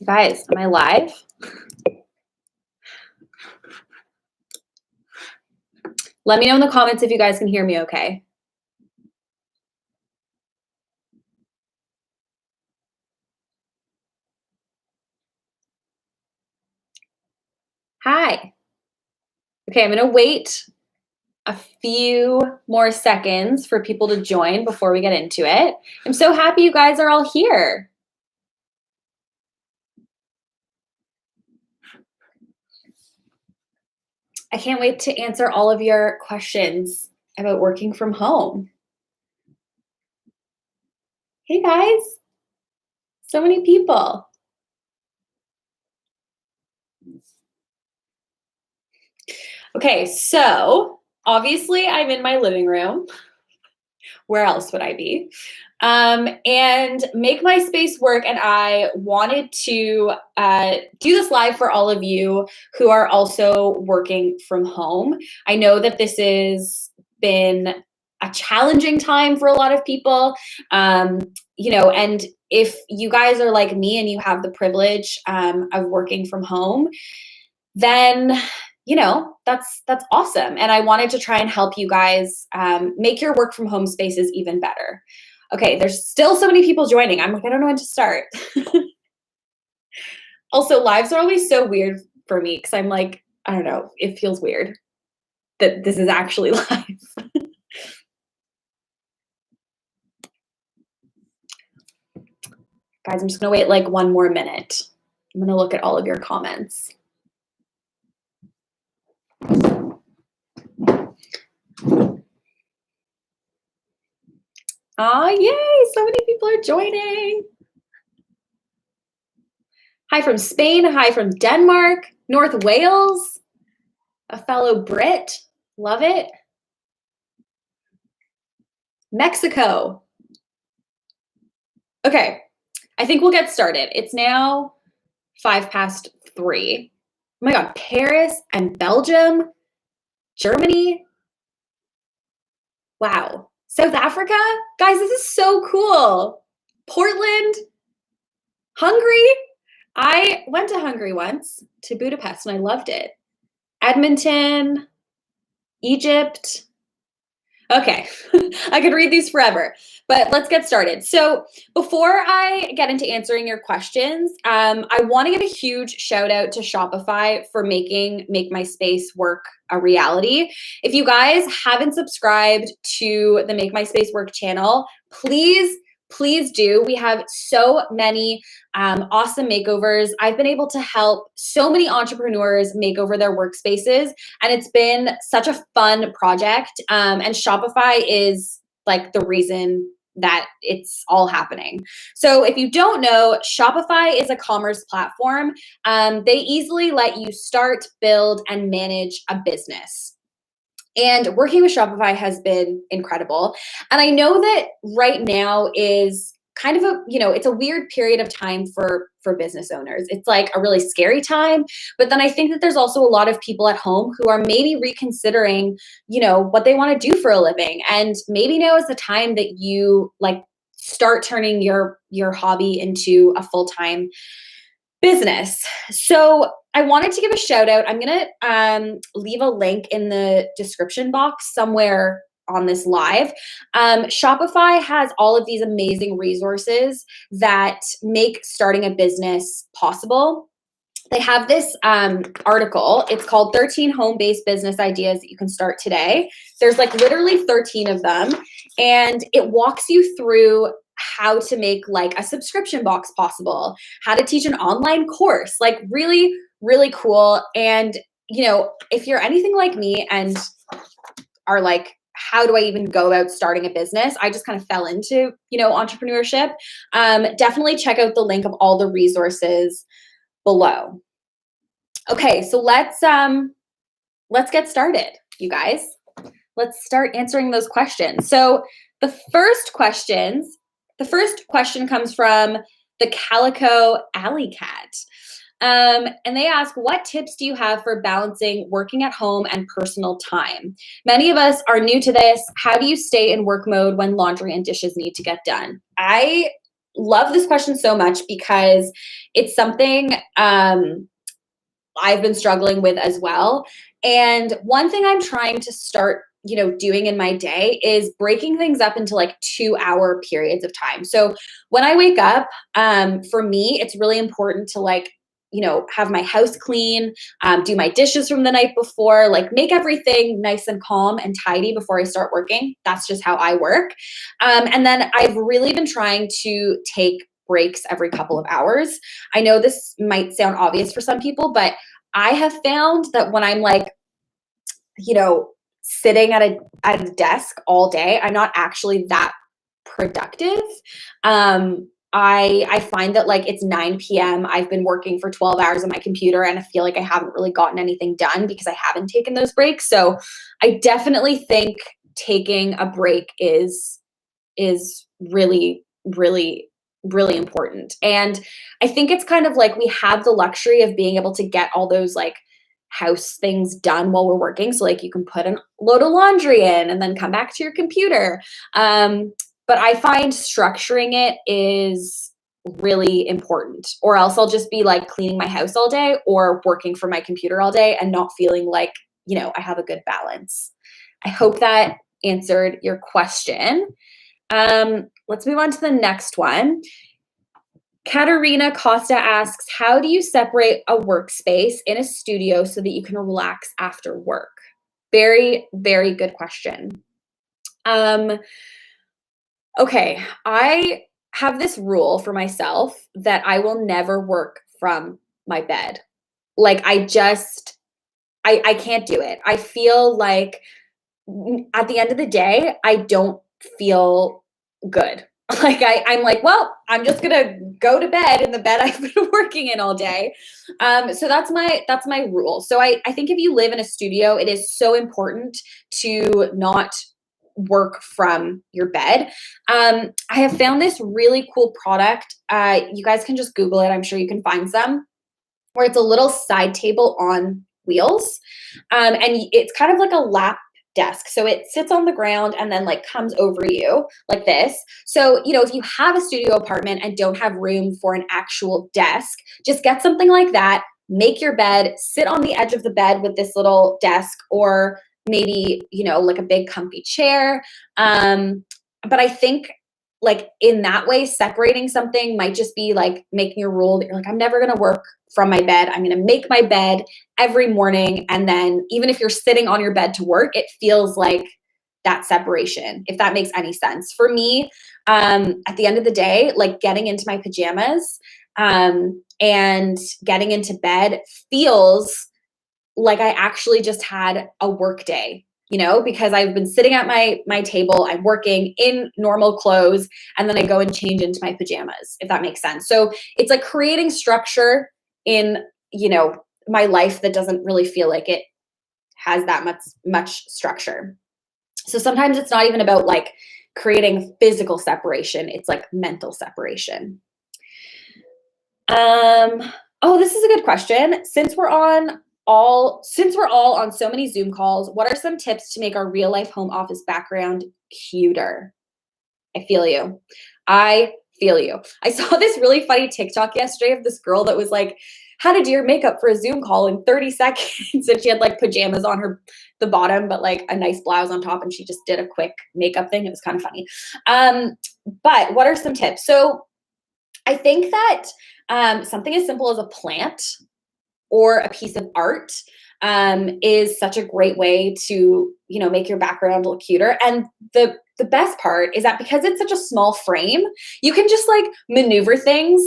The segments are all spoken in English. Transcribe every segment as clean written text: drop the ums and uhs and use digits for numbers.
You guys, am I live? Let me know in the comments if you guys can hear me okay. Hi. Okay, I'm gonna wait a few more seconds for people to join before we get into it. I'm so happy you guys are all here. I can't wait to answer all of your questions about working from home. Hey guys, so many people. Okay, so obviously I'm in my living room. Where else would I be? And Make My Space Work and I wanted to do this live for all of you who are also working from home. I know that this has been a challenging time for a lot of people, and if you guys are like me and you have the privilege of working from home, then that's awesome. And I wanted to try and help you guys make your work from home spaces even better. Okay, there's still so many people joining. I'm like, I don't know when to start. Also, lives are always so weird for me because I'm like, I don't know, it feels weird that this is actually live. Guys, I'm just gonna wait like one more minute. I'm gonna look at all of your comments. Oh, yay, so many people are joining. Hi from Spain, hi from Denmark, North Wales, a fellow Brit, love it. Mexico. Okay, I think we'll get started. It's now 3:05. Oh my God, Paris and Belgium, Germany. Wow. South Africa? Guys, this is so cool. Portland, Hungary. I went to Hungary once, to Budapest, and I loved it. Edmonton, Egypt. Okay, I could read these forever, but let's get started. So before I get into answering your questions, I want to give a huge shout out to Shopify for making Make My Space Work a reality. If you guys haven't subscribed to the Make My Space Work channel, please do. We have so many awesome makeovers. I've been able to help so many entrepreneurs make over their workspaces, and it's been such a fun project. And Shopify is like the reason that it's all happening. So if you don't know, Shopify is a commerce platform. They easily let you start, build, and manage a business. And working with Shopify has been incredible. And I know that right now is kind of it's a weird period of time for business owners. It's like a really scary time, but then I think that there's also a lot of people at home who are maybe reconsidering, what they want to do for a living. And maybe now is the time that you like start turning your hobby into a full-time business. So I wanted to give a shout out. I'm going to leave a link in the description box somewhere on this live. Shopify has all of these amazing resources that make starting a business possible. They have this article. It's called 13 Home-Based Business Ideas That You Can Start Today. There's like literally 13 of them. And it walks you through how to make like a subscription box possible, how to teach an online course, like really, really cool. And, if you're anything like me and are like, how do I even go about starting a business? I just kind of fell into, entrepreneurship. Definitely check out the link of all the resources below. Okay, so let's get started, you guys. Let's start answering those questions. So the first question comes from the Calico Alley Cat. And they ask, what tips do you have for balancing working at home and personal time? Many of us are new to this. How do you stay in work mode when laundry and dishes need to get done? I love this question so much because it's something I've been struggling with as well. And one thing I'm trying to start, doing in my day is breaking things up into like 2-hour periods of time. So when I wake up, for me, it's really important to like, have my house clean, do my dishes from the night before, like make everything nice and calm and tidy before I start working. That's just how I work. And then I've really been trying to take breaks every couple of hours. I know this might sound obvious for some people, but I have found that when I'm like, sitting at a desk all day, I'm not actually that productive. I find that like it's 9 p.m. I've been working for 12 hours on my computer and I feel like I haven't really gotten anything done because I haven't taken those breaks. So I definitely think taking a break is really, really, really important. And I think it's kind of like we have the luxury of being able to get all those like house things done while we're working. So like you can put a load of laundry in and then come back to your computer. But I find structuring it is really important, or else I'll just be like cleaning my house all day or working from my computer all day and not feeling like, I have a good balance. I hope that answered your question. Let's move on to the next one. Katerina Costa asks, how do you separate a workspace in a studio so that you can relax after work? Very, very good question. Okay, I have this rule for myself that I will never work from my bed. Like I can't do it. I feel like at the end of the day, I don't feel good. Like I'm like, well, I'm just gonna go to bed in the bed I've been working in all day. So that's my rule. So I think if you live in a studio, it is so important to not work from your bed. I have found this really cool product. You guys can just Google it. I'm sure you can find some, where it's a little side table on wheels. And it's kind of like a lap desk. So it sits on the ground and then like comes over you like this. So, if you have a studio apartment and don't have room for an actual desk, just get something like that, make your bed, sit on the edge of the bed with this little desk, or maybe, like a big comfy chair. But I think like in that way, separating something might just be like making a rule that you're like, I'm never going to work from my bed. I'm going to make my bed every morning. And then even if you're sitting on your bed to work, it feels like that separation, if that makes any sense. For me, at the end of the day, like getting into my pajamas and getting into bed feels like I actually just had a work day, because I've been sitting at my table, I'm working in normal clothes, and then I go and change into my pajamas, if that makes sense. So it's like creating structure in, my life that doesn't really feel like it has that much structure. So sometimes it's not even about like creating physical separation, it's like mental separation. Oh, this is a good question. Since we're all on so many Zoom calls, what are some tips to make our real life home office background cuter? I feel you. I saw this really funny TikTok yesterday of this girl that was like, how to do your makeup for a Zoom call in 30 seconds. And she had like pajamas on the bottom, but like a nice blouse on top. And she just did a quick makeup thing. It was kind of funny. But what are some tips? So I think that something as simple as a plant or a piece of art is such a great way to, make your background look cuter. And the best part is that because it's such a small frame, you can just like maneuver things,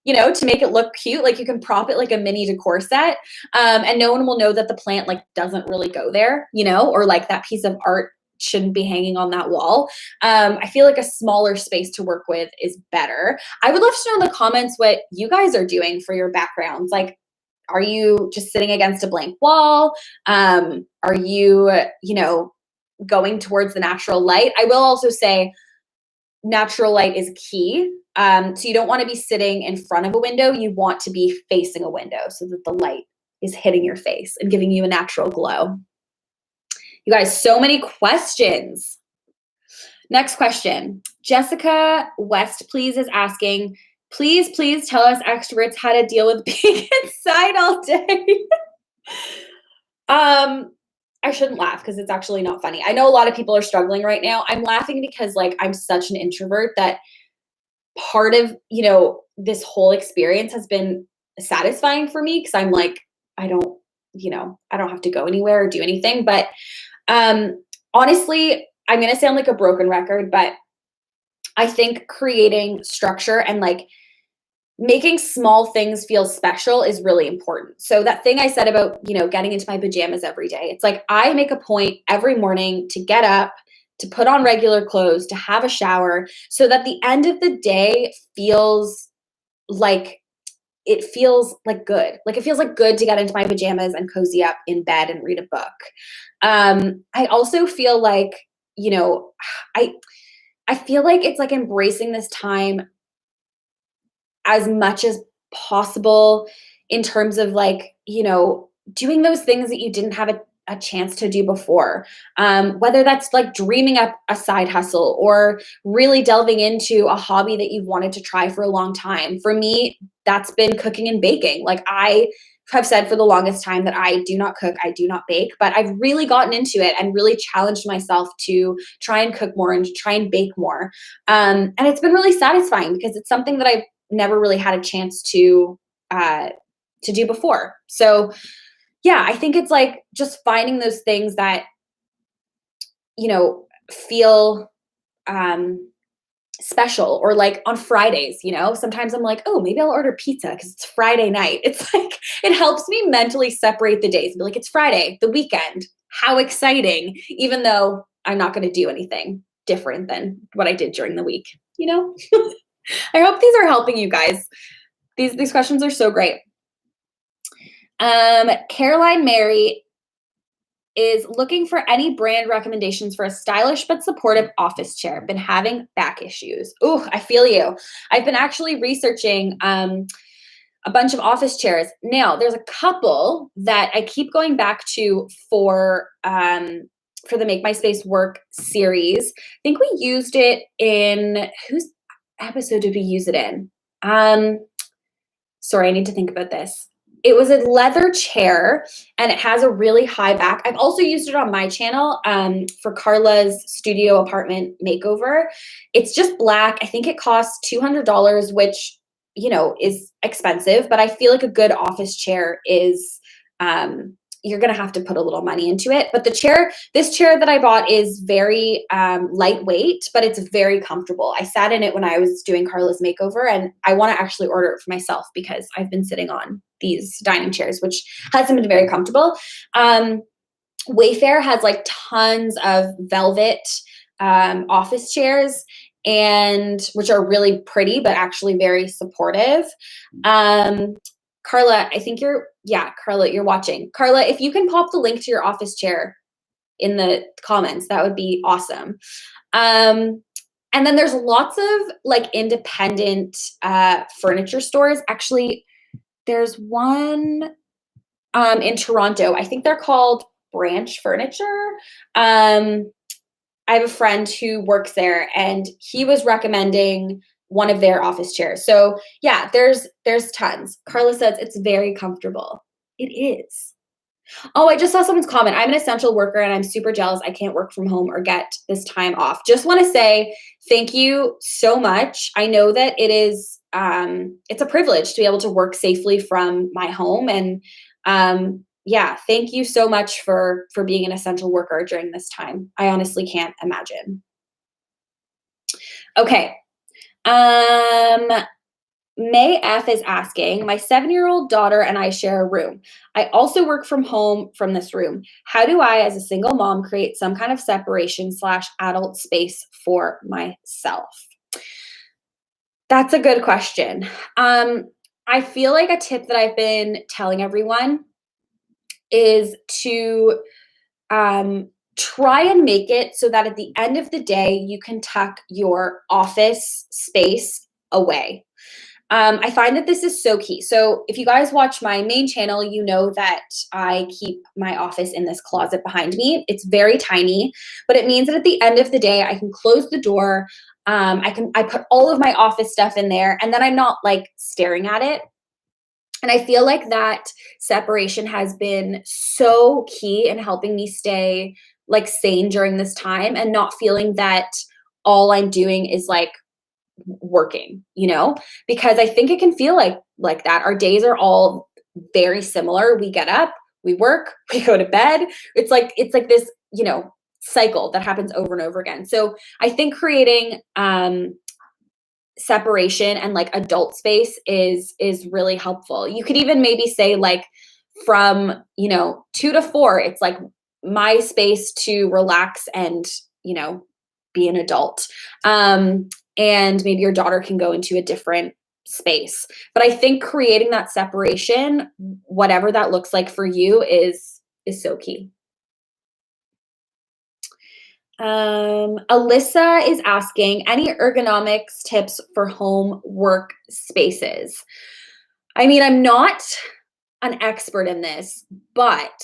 to make it look cute. Like you can prop it like a mini decor set, and no one will know that the plant like doesn't really go there, or like that piece of art shouldn't be hanging on that wall. I feel like a smaller space to work with is better. I would love to know in the comments what you guys are doing for your backgrounds. Like, are you just sitting against a blank wall? Are you, going towards the natural light? I will also say natural light is key. So you don't want to be sitting in front of a window. You want to be facing a window so that the light is hitting your face and giving you a natural glow. You guys, so many questions. Next question. Jessica West, please, is asking, please tell us extroverts how to deal with being inside all day. I shouldn't laugh because it's actually not funny. I know a lot of people are struggling right now. I'm laughing because like I'm such an introvert that part of, this whole experience has been satisfying for me because I'm like, I don't, I don't have to go anywhere or do anything. But honestly, I'm going to sound like a broken record, but I think creating structure and like making small things feel special is really important. So that thing I said about, getting into my pajamas every day, it's like I make a point every morning to get up, to put on regular clothes, to have a shower, so that the end of the day feels like good. Like it feels like good to get into my pajamas and cozy up in bed and read a book. I also feel like, I feel like it's like embracing this time as much as possible in terms of like, doing those things that you didn't have a chance to do before. Whether that's like dreaming up a side hustle or really delving into a hobby that you've wanted to try for a long time. For me, that's been cooking and baking. Like I have said for the longest time that I do not cook, I do not bake, but I've really gotten into it and really challenged myself to try and cook more and to try and bake more. And it's been really satisfying because it's something that I've never really had a chance to do before. So yeah, I think it's like just finding those things that, feel special. Or like on Fridays, sometimes I'm like, oh, maybe I'll order pizza because it's Friday night. It's like, it helps me mentally separate the days and be like, it's Friday, the weekend. How exciting, even though I'm not going to do anything different than what I did during the week, I hope these are helping you guys. These questions are so great. Caroline Mary is looking for any brand recommendations for a stylish but supportive office chair. Been having back issues. Ooh, I feel you. I've been actually researching a bunch of office chairs. Now, there's a couple that I keep going back to for the Make My Space Work series. I think we used it in, whose episode did we use it in? Sorry, I need to think about this. It was a leather chair and it has a really high back. I've also used it on my channel for Carla's studio apartment makeover. It's just black. I think it costs $200, which, is expensive, but I feel like a good office chair is, you're going to have to put a little money into it. But this chair that I bought is very lightweight, but it's very comfortable. I sat in it when I was doing Carla's makeover, and I want to actually order it for myself because I've been sitting on these dining chairs, which hasn't been very comfortable. Wayfair has like tons of velvet office chairs, and which are really pretty, but actually very supportive. Carla, I think Carla, you're watching. Carla, if you can pop the link to your office chair in the comments, that would be awesome. And then there's lots of like independent furniture stores. Actually, there's one in Toronto. I think they're called Branch Furniture. I have a friend who works there, and he was recommending one of their office chairs. So yeah, there's tons. Carla says it's very comfortable. It is. Oh, I just saw someone's comment. I'm an essential worker and I'm super jealous I can't work from home or get this time off. Just want to say thank you so much. I know that it is, it's a privilege to be able to work safely from my home. And yeah, thank you so much for being an essential worker during this time. I honestly can't imagine. Okay. May F is asking, my 7-year-old daughter and I share a room. I also work from home from this room. How do I, as a single mom, create some kind of separation / adult space for myself? That's a good question. I feel like a tip that I've been telling everyone is to try and make it so that at the end of the day, you can tuck your office space away. I find that this is so key. So if you guys watch my main channel, you know that I keep my office in this closet behind me. It's very tiny, but it means that at the end of the day, I can close the door. I put all of my office stuff in there, and then I'm not like staring at it. And I feel like that separation has been so key in helping me stay like sane during this time and not feeling that all I'm doing is like working, because I think it can feel like that. Our days are all very similar. We get up, we work, we go to bed. It's like this, cycle that happens over and over again. So I think creating separation and like adult space is really helpful. You could even maybe say like from 2 to 4, it's like my space to relax and be an adult. And maybe your daughter can go into a different space. But I think creating that separation, whatever that looks like for you, is so key. Alyssa is asking, any ergonomics tips for home work spaces? I mean, I'm not an expert in this, but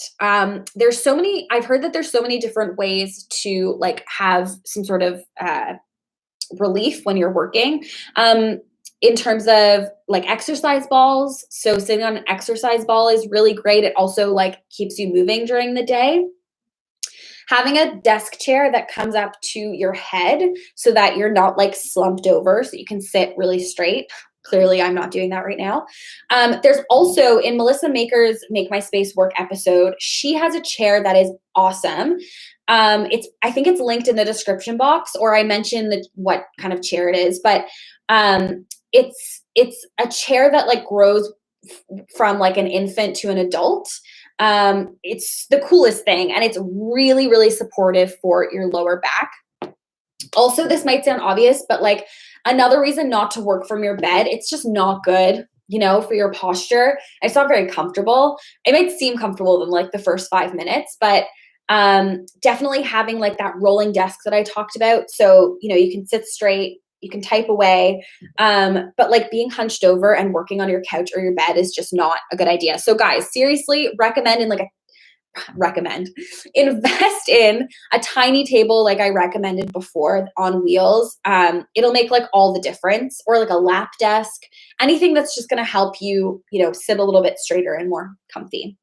there's so many, I've heard that there's so many different ways to like have some sort of relief when you're working. In terms of like exercise balls. So sitting on an exercise ball is really great. It also like keeps you moving during the day. Having a desk chair that comes up to your head so that you're not like slumped over, so you can sit really straight. Clearly, I'm not doing that right now. There's also, in Melissa Maker's Make My Space Work episode, she has a chair that is awesome. I think it's linked in the description box, or I mentioned what kind of chair it is, but it's a chair that like grows from like an infant to an adult. It's the coolest thing, and it's really, really supportive for your lower back. Also, this might sound obvious, but like another reason not to work from your bed, it's just not good, for your posture. It's not very comfortable. It might seem comfortable in like the first 5 minutes, but definitely having like that rolling desk that I talked about. So, you can sit straight, you can type away, but like being hunched over and working on your couch or your bed is just not a good idea. So guys, seriously, invest in a tiny table like I recommended before on wheels. It'll make like all the difference, or like a lap desk, anything that's just going to help you, sit a little bit straighter and more comfy.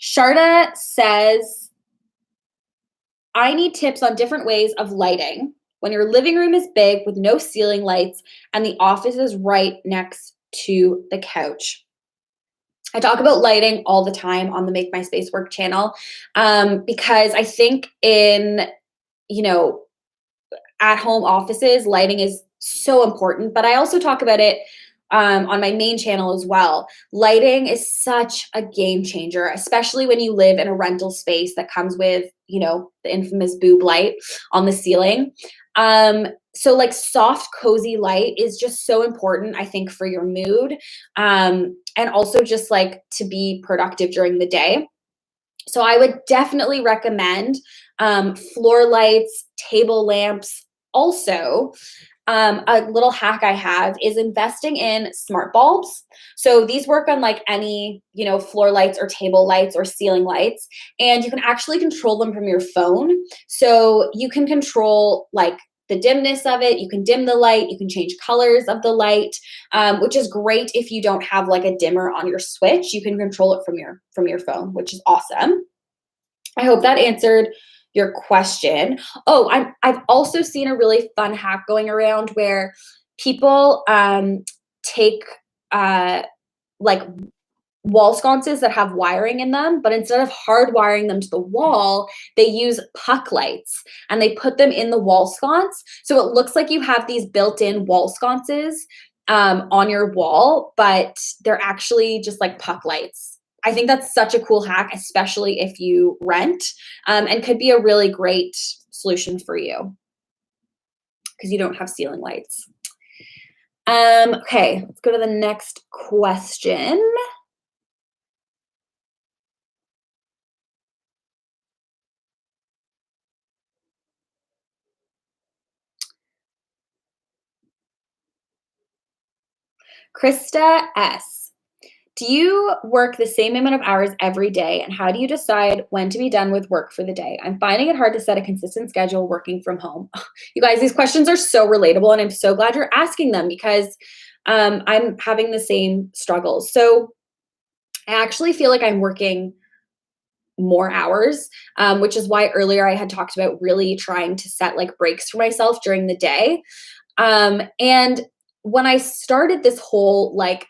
Sharda says, I need tips on different ways of lighting when your living room is big with no ceiling lights and the office is right next to the couch. I talk about lighting all the time on the Make My Space Work channel, because I think in, at-home offices, lighting is so important, but I also talk about it on my main channel as well. Lighting is such a game changer, especially when you live in a rental space that comes with, the infamous boob light on the ceiling. So like soft, cozy light is just so important, I think, for your mood, and also just like to be productive during the day. So I would definitely recommend floor lights, table lamps. Also, a little hack I have is investing in smart bulbs. So these work on like any, floor lights or table lights or ceiling lights, and you can actually control them from your phone. So you can control like the dimness of it. You can dim the light. You can change colors of the light, which is great if you don't have like a dimmer on your switch. You can control it from your phone, which is awesome. I hope that answered your question. Oh, I've also seen a really fun hack going around where people take like wall sconces that have wiring in them, but instead of hardwiring them to the wall, they use puck lights and they put them in the wall sconce. So it looks like you have these built-in wall sconces on your wall, but they're actually just like puck lights. I think that's such a cool hack, especially if you rent, and could be a really great solution for you because you don't have ceiling lights. Okay, let's go to the next question. Krista S. Do you work the same amount of hours every day? And how do you decide when to be done with work for the day? I'm finding it hard to set a consistent schedule working from home. You guys, these questions are so relatable, and I'm so glad you're asking them because I'm having the same struggles. So I actually feel like I'm working more hours, which is why earlier I had talked about really trying to set like breaks for myself during the day. And when I started this whole like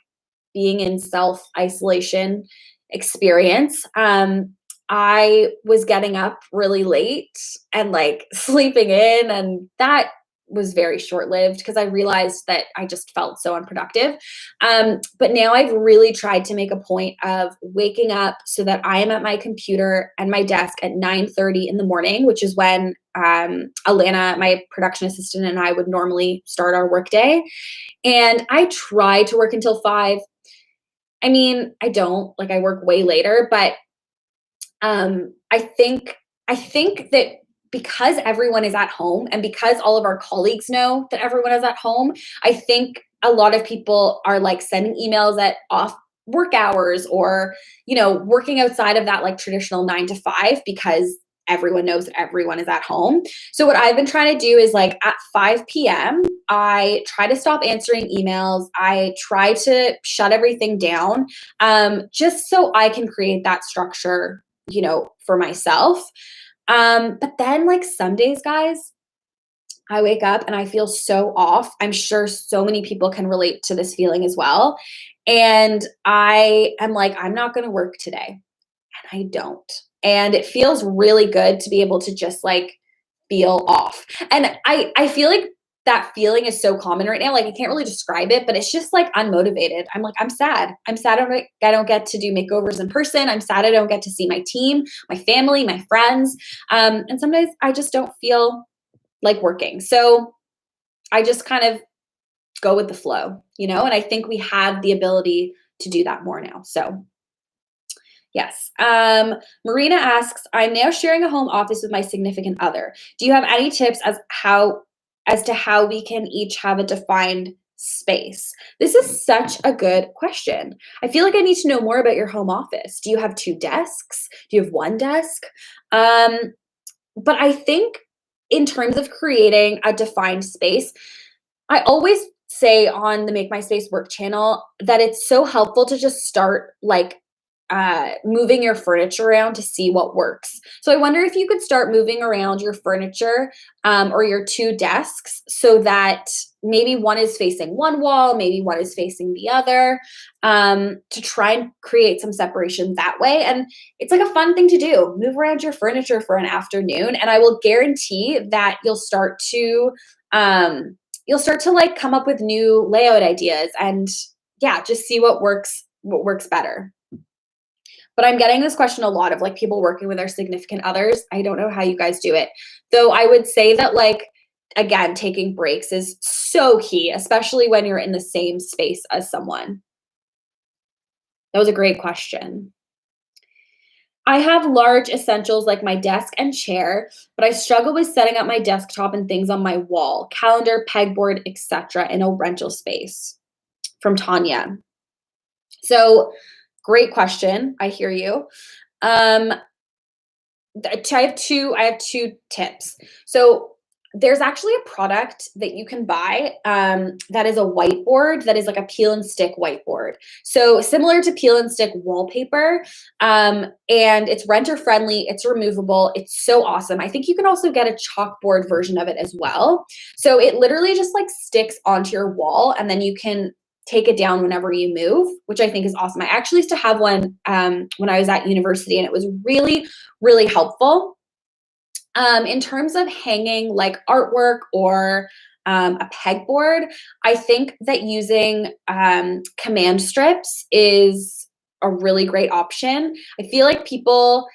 being in self isolation experience, I was getting up really late and like sleeping in, and that was very short lived because I realized that I just felt so unproductive. But now I've really tried to make a point of waking up so that I am at my computer and my desk at 9:30 in the morning, which is when Alana, my production assistant, and I would normally start our workday. And I try to work until 5. I mean, I don't, like I work way later, but I think that because everyone is at home and because all of our colleagues know that everyone is at home, I think a lot of people are like sending emails at off work hours or, working outside of that like traditional 9 to 5 because everyone knows that everyone is at home. So what I've been trying to do is like at 5 p.m., I try to stop answering emails. I try to shut everything down, just so I can create that structure, for myself. But then like some days, guys, I wake up and I feel so off. I'm sure so many people can relate to this feeling as well. And I am like, I'm not going to work today. And I don't. And it feels really good to be able to just like feel off. And I feel like that feeling is so common right now. Like I can't really describe it, but it's just like unmotivated. I'm like, I'm sad. I'm sad I don't get to do makeovers in person. I'm sad I don't get to see my team, my family, my friends. And sometimes I just don't feel like working. So I just kind of go with the flow, and I think we have the ability to do that more now. So yes. Marina asks, I'm now sharing a home office with my significant other. Do you have any tips as to how we can each have a defined space? This is such a good question. I feel like I need to know more about your home office. Do you have 2 desks? Do you have 1 desk? But I think in terms of creating a defined space, I always say on the Make My Space Work channel that it's so helpful to just start like moving your furniture around to see what works. So I wonder if you could start moving around your furniture or your 2 desks so that maybe one is facing one wall, maybe one is facing the other, to try and create some separation that way. And it's like a fun thing to do. Move around your furniture for an afternoon, and I will guarantee that you'll start to like come up with new layout ideas and just see what works better. But I'm getting this question a lot of like people working with their significant others. I don't know how you guys do it. Though I would say that like, again, taking breaks is so key, especially when you're in the same space as someone. That was a great question. I have large essentials like my desk and chair, but I struggle with setting up my desktop and things on my wall, calendar, pegboard, etc. in a rental space. From Tanya. So great question. I hear you. I have two tips. So there's actually a product that you can buy that is a whiteboard that is like a peel and stick whiteboard. So similar to peel and stick wallpaper, and it's renter friendly. It's removable. It's so awesome. I think you can also get a chalkboard version of it as well. So it literally just like sticks onto your wall, and then you can take it down whenever you move, which I think is awesome. I actually used to have one when I was at university, and it was really, really helpful. In terms of hanging like artwork or a pegboard, I think that using command strips is a really great option. I feel like people,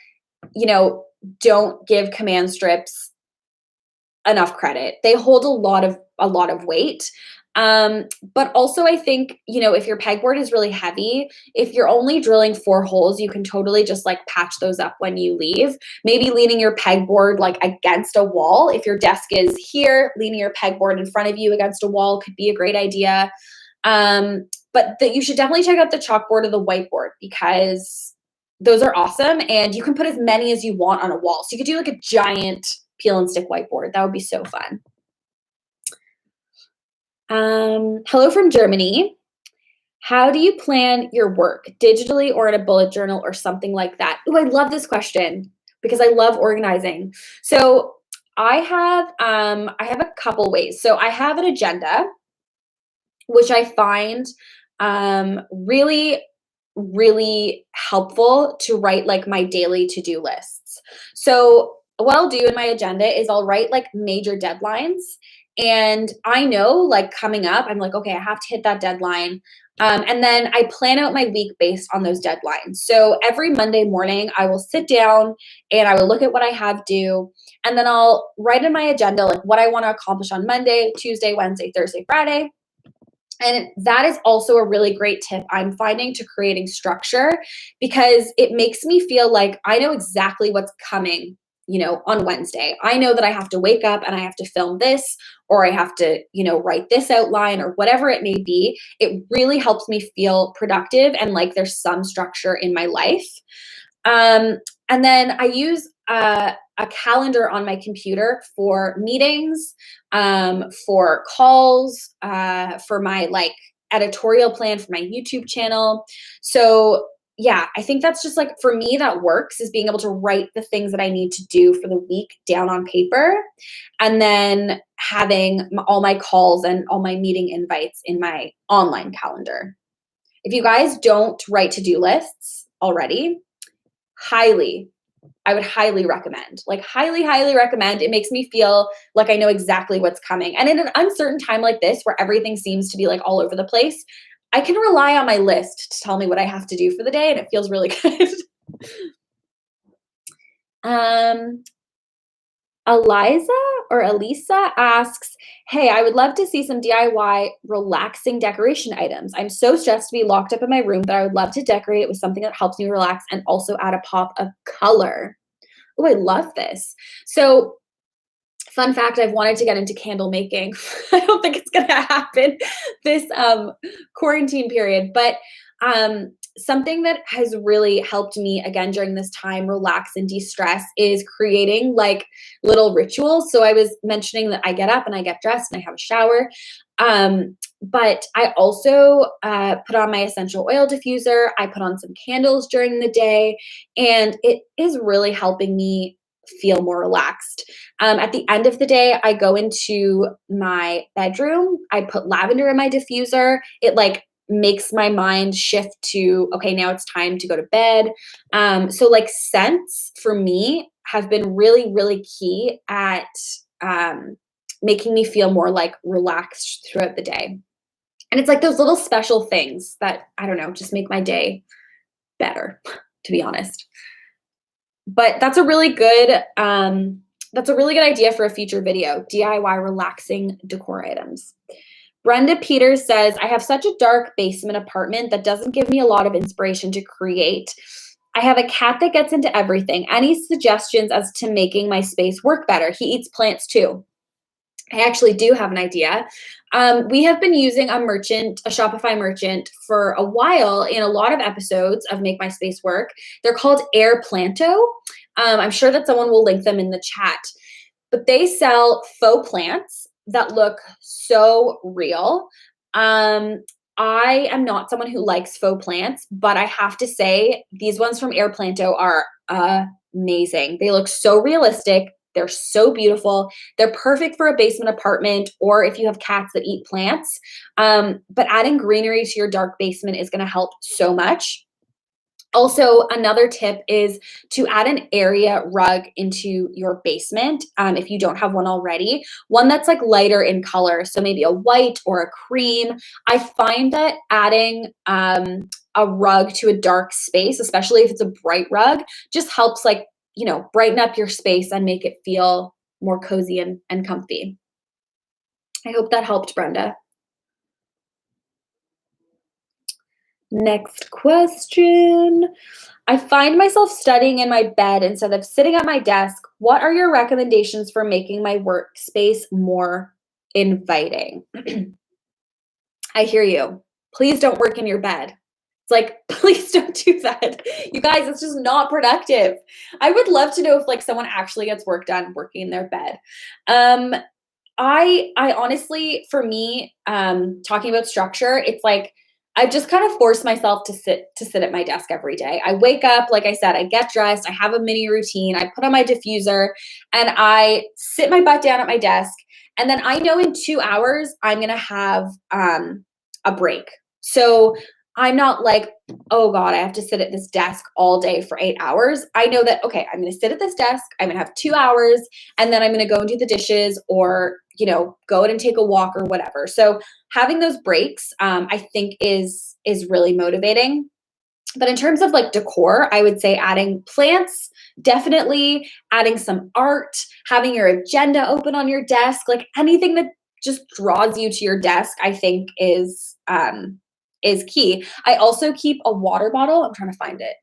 don't give command strips enough credit. They hold a lot of weight. But also I think, if your pegboard is really heavy, if you're only drilling 4 holes, you can totally just like patch those up when you leave. Maybe leaning your pegboard like against a wall. If your desk is here, leaning your pegboard in front of you against a wall could be a great idea. But you should definitely check out the chalkboard or the whiteboard because those are awesome. And you can put as many as you want on a wall. So you could do like a giant peel and stick whiteboard. That would be so fun. Hello from Germany. How do you plan your work, digitally or in a bullet journal or something like that? Oh, I love this question because I love organizing. So I have a couple ways. So I have an agenda, which I find really, really helpful to write like my daily to-do lists. So what I'll do in my agenda is I'll write like major deadlines. And I know like coming up, I'm like, okay, I have to hit that deadline. And then I plan out my week based on those deadlines. So every Monday morning, I will sit down and I will look at what I have due. And then I'll write in my agenda like what I want to accomplish on Monday, Tuesday, Wednesday, Thursday, Friday. And that is also a really great tip I'm finding to creating structure because it makes me feel like I know exactly what's coming, on Wednesday. I know that I have to wake up and I have to film this or I have to, write this outline or whatever it may be. It really helps me feel productive and like there's some structure in my life. And then I use a calendar on my computer for meetings, for calls, for my like editorial plan for my YouTube channel. So yeah, I think that's just like for me that works is being able to write the things that I need to do for the week down on paper and then having all my calls and all my meeting invites in my online calendar. If you guys don't write to-do lists already, I would highly recommend, like highly, highly recommend. It makes me feel like I know exactly what's coming. And in an uncertain time like this, where everything seems to be like all over the place, I can rely on my list to tell me what I have to do for the day. And it feels really good. Elisa asks, hey, I would love to see some DIY relaxing decoration items. I'm so stressed to be locked up in my room, but I would love to decorate it with something that helps me relax and also add a pop of color. Oh, I love this. So fun fact, I've wanted to get into candle making. I don't think it's going to happen this quarantine period, but something that has really helped me again during this time relax and de-stress is creating like little rituals. So I was mentioning that I get up and I get dressed and I have a shower. But I also put on my essential oil diffuser. I put on some candles during the day, and it is really helping me feel more relaxed. At the end of the day, I go into my bedroom. I put lavender in my diffuser. It like makes my mind shift to, okay, now it's time to go to bed. So like scents for me have been really, really key at making me feel more like relaxed throughout the day. And it's like those little special things that, I don't know, just make my day better, to be honest. But that's a really good idea for a future video, DIY relaxing decor items. Brenda Peters says, I have such a dark basement apartment that doesn't give me a lot of inspiration to create. I have a cat that gets into everything. Any suggestions as to making my space work better? He eats plants too. I actually do have an idea. We have been using a Shopify merchant for a while in a lot of episodes of Make My Space Work. They're called Air Planto. I'm sure that someone will link them in the chat. But they sell faux plants that look so real. I am not someone who likes faux plants, but I have to say these ones from Air Planto are amazing. They look so realistic. They're so beautiful. They're perfect for a basement apartment or if you have cats that eat plants. But adding greenery to your dark basement is going to help so much. Also, another tip is to add an area rug into your basement if you don't have one already. One that's like lighter in color, so maybe a white or a cream. I find that adding a rug to a dark space, especially if it's a bright rug, just helps like, brighten up your space and make it feel more cozy and comfy. I hope that helped, Brenda. Next question. I find myself studying in my bed instead of sitting at my desk. What are your recommendations for making my workspace more inviting? I hear you. Please don't work in your bed. It's like, please don't do that. You guys, it's just not productive. I would love to know if like someone actually gets work done working in their bed. I honestly, for me, talking about structure, it's like I've just kind of forced myself to sit at my desk every day. I wake up, like I said, I get dressed, I have a mini routine, I put on my diffuser, and I sit my butt down at my desk. And then I know in 2 hours I'm gonna have a break. So I'm not like, oh God, I have to sit at this desk all day for 8 hours. I know that, okay, I'm going to sit at this desk. I'm going to have 2 hours and then I'm going to go and do the dishes or, go out and take a walk or whatever. So having those breaks, I think is really motivating. But in terms of like decor, I would say adding plants, definitely adding some art, having your agenda open on your desk, like anything that just draws you to your desk, I think is key. I also keep a water bottle. I'm trying to find it.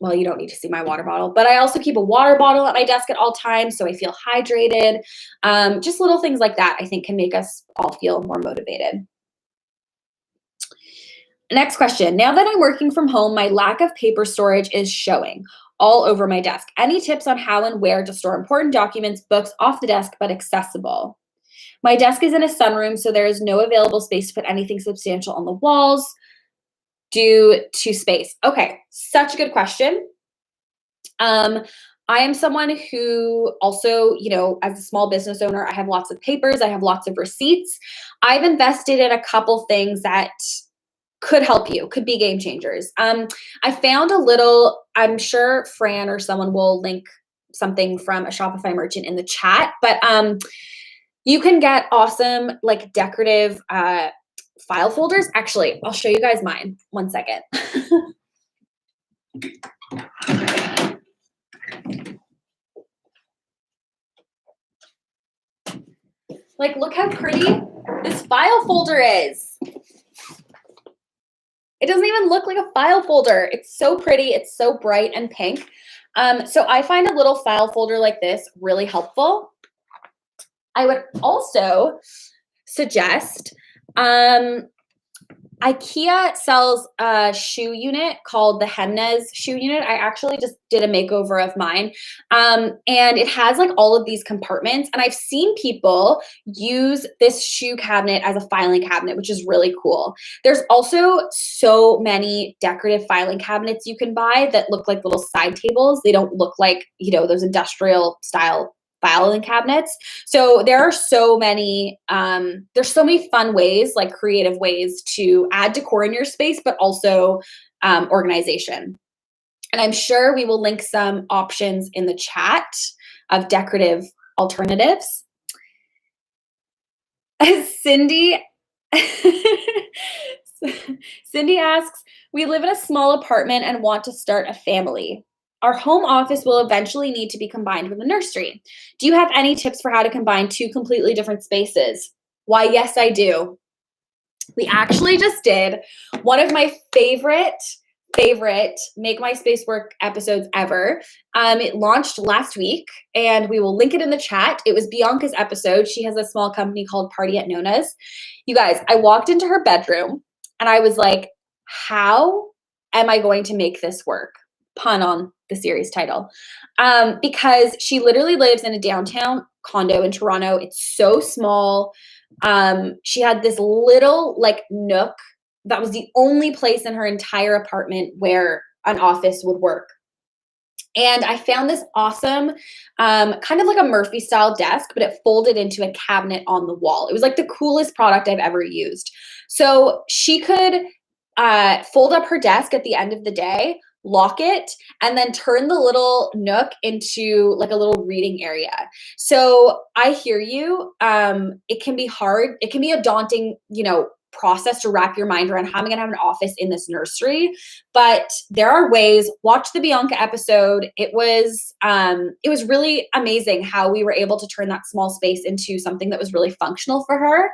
Well, you don't need to see my water bottle, but I also keep a water bottle at my desk at all times so I feel hydrated. Just little things like that I think can make us all feel more motivated. Next question. Now that I'm working from home, my lack of paper storage is showing all over my desk. Any tips on how and where to store important documents, books off the desk but accessible? My desk is in a sunroom, so there is no available space to put anything substantial on the walls due to space. Okay, such a good question. I am someone who also, as a small business owner, I have lots of papers, I have lots of receipts. I've invested in a couple things that could help you, could be game changers. I found I'm sure Fran or someone will link something from a Shopify merchant in the chat, but you can get awesome like decorative file folders. Actually, I'll show you guys mine. 1 second. Like, look how pretty this file folder is. It doesn't even look like a file folder. It's so pretty. It's so bright and pink. So I find a little file folder like this really helpful. I would also suggest, IKEA sells a shoe unit called the Hemnes shoe unit. I actually just did a makeover of mine. And it has like all of these compartments. And I've seen people use this shoe cabinet as a filing cabinet, which is really cool. There's also so many decorative filing cabinets you can buy that look like little side tables. They don't look like, those industrial style filing cabinets. So there are so many, there's so many fun ways, like creative ways to add decor in your space, but also organization. And I'm sure we will link some options in the chat of decorative alternatives. Cindy asks, we live in a small apartment and want to start a family. Our home office will eventually need to be combined with a nursery. Do you have any tips for how to combine two completely different spaces? Why, yes, I do. We actually just did one of my favorite Make My Space Work episodes ever. It launched last week, and we will link it in the chat. It was Bianca's episode. She has a small company called Party at Nona's. You guys, I walked into her bedroom, and I was like, how am I going to make this work? Pun on the series title. Because she literally lives in a downtown condo in Toronto. It's so small. She had this little like nook that was the only place in her entire apartment where an office would work. And I found this awesome, kind of like a Murphy style desk, but it folded into a cabinet on the wall. It was like the coolest product I've ever used. So she could fold up her desk at the end of the day, lock it, and then turn the little nook into like a little reading area. So I hear you. It can be hard. It can be a daunting, process to wrap your mind around how am I going to have an office in this nursery. But there are ways. Watch the Bianca episode. It was really amazing how we were able to turn that small space into something that was really functional for her.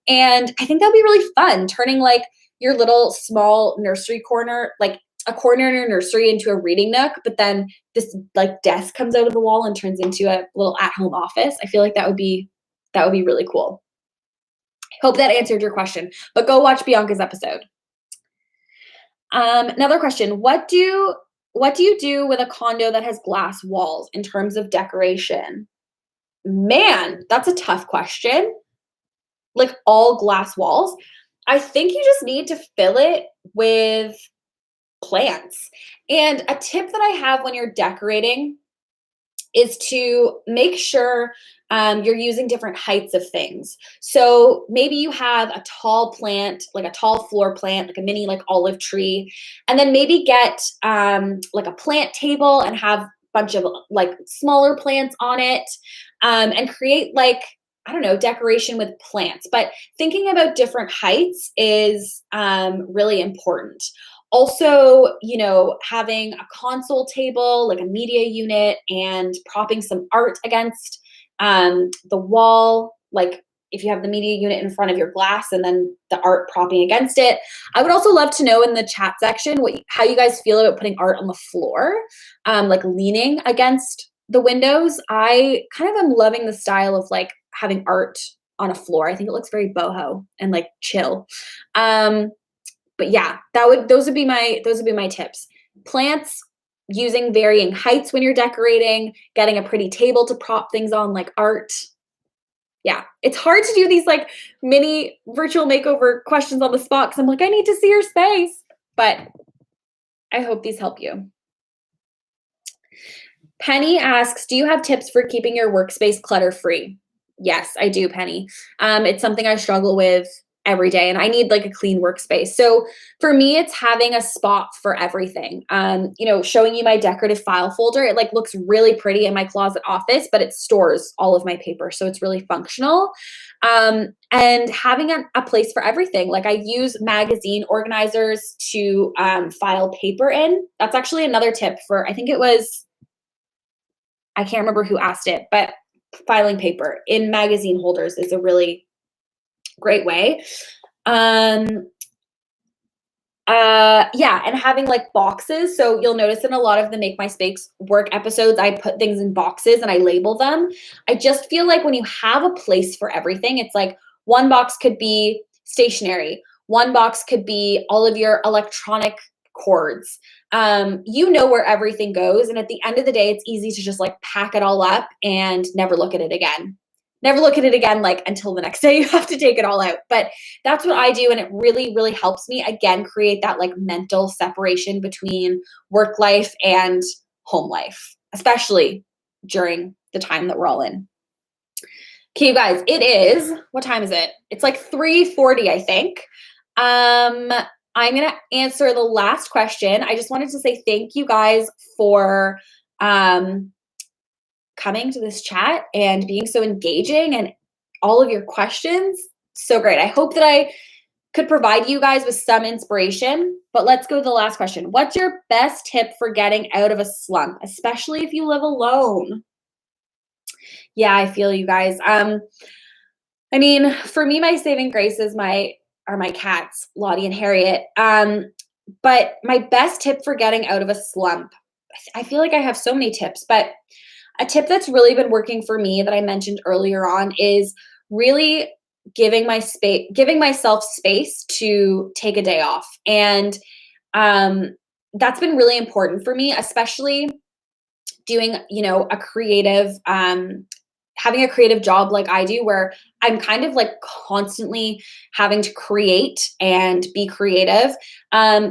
And I think that'd be really fun, turning like your little small nursery corner, like a corner in your nursery into a reading nook, but then this like desk comes out of the wall and turns into a little at-home office. I feel like that would be really cool. I Hope that answered your question, but go watch Bianca's episode. Another question. What do you do with a condo that has glass walls in terms of decoration? Man, that's a tough question. Like all glass walls. I think you just need to fill it with plants. And a tip that I have when you're decorating is to make sure you're using different heights of things. So maybe you have a tall plant, like a tall floor plant, like a mini like olive tree, and then maybe get like a plant table and have a bunch of like smaller plants on it, and create like, I don't know, decoration with plants. But thinking about different heights is really important. Also, having a console table, like a media unit, and propping some art against the wall, like if you have the media unit in front of your glass and then the art propping against it. I would also love to know in the chat section how you guys feel about putting art on the floor, like leaning against the windows. I kind of am loving the style of like having art on a floor. I think it looks very boho and like chill. But yeah, those would be my tips. Plants, using varying heights when you're decorating, getting a pretty table to prop things on like art. Yeah, it's hard to do these like mini virtual makeover questions on the spot because I'm like, I need to see your space. But I hope these help you. Penny asks, do you have tips for keeping your workspace clutter free? Yes, I do, Penny. It's something I struggle with every day, and I need like a clean workspace. So for me, it's having a spot for everything. Showing you my decorative file folder, it like looks really pretty in my closet office, but it stores all of my paper. So it's really functional. And having a place for everything. Like I use magazine organizers to file paper in. That's actually another tip for, I can't remember who asked it, but filing paper in magazine holders is a really great way. And having like boxes. So you'll notice in a lot of the Make My Space work episodes, I put things in boxes and I label them. I just feel like when you have a place for everything, it's like one box could be stationery. One box could be all of your electronic cords. Where everything goes. And at the end of the day, it's easy to just like pack it all up and never look at it again. Never look at it again, like until the next day you have to take it all out. But that's what I do. And it really, really helps me, again, create that like mental separation between work life and home life, especially during the time that we're all in. Okay, you guys, what time is it? It's like 3:40, I think. I'm going to answer the last question. I just wanted to say thank you guys for coming to this chat and being so engaging and all of your questions. So great. I hope that I could provide you guys with some inspiration, but let's go to the last question. What's your best tip for getting out of a slump, especially if you live alone? Yeah, I feel you guys. For me, my saving grace are my cats, Lottie and Harriet. But my best tip for getting out of a slump, I feel like I have so many tips, but a tip that's really been working for me that I mentioned earlier on is really giving myself space to take a day off. And that's been really important for me, especially doing, a creative, having a creative job like I do, where I'm kind of like constantly having to create and be creative.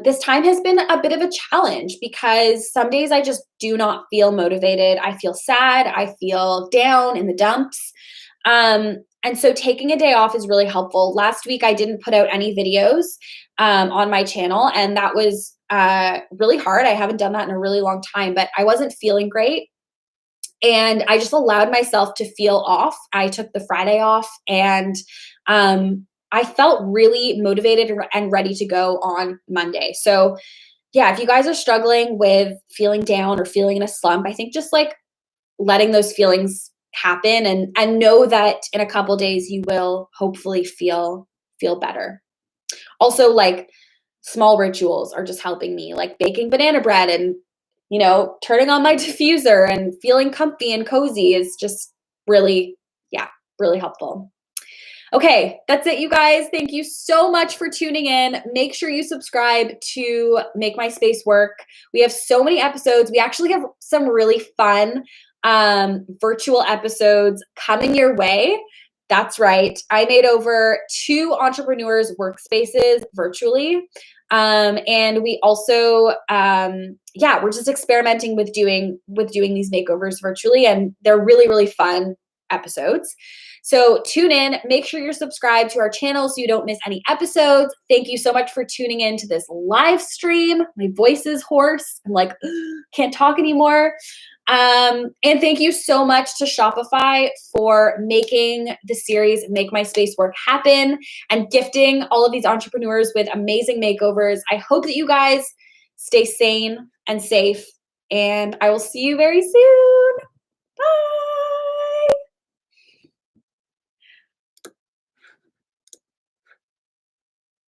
This time has been a bit of a challenge because some days I just do not feel motivated. I feel sad. I feel down in the dumps. And so taking a day off is really helpful. Last week, I didn't put out any videos on my channel, and that was really hard. I haven't done that in a really long time, but I wasn't feeling great. And I just allowed myself to feel off. I took the Friday off, and I felt really motivated and ready to go on Monday. So yeah, if you guys are struggling with feeling down or feeling in a slump, I think just like letting those feelings happen and know that in a couple days you will hopefully feel better. Also, like small rituals are just helping me, like baking banana bread and turning on my diffuser and feeling comfy and cozy is just really, really helpful. Okay, that's it, you guys. Thank you so much for tuning in. Make sure you subscribe to Make My Space Work. We have so many episodes. We actually have some really fun virtual episodes coming your way. That's right. I made over 2 entrepreneurs' workspaces virtually. And we also, we're just experimenting with doing these makeovers virtually, and they're really, really fun episodes. So tune in, make sure you're subscribed to our channel so you don't miss any episodes. Thank you so much for tuning in to this live stream. My voice is hoarse. I'm like, can't talk anymore. And thank you so much to Shopify for making the series Make My Space Work happen and gifting all of these entrepreneurs with amazing makeovers. I hope that you guys stay sane and safe, and I will see you very soon. Bye.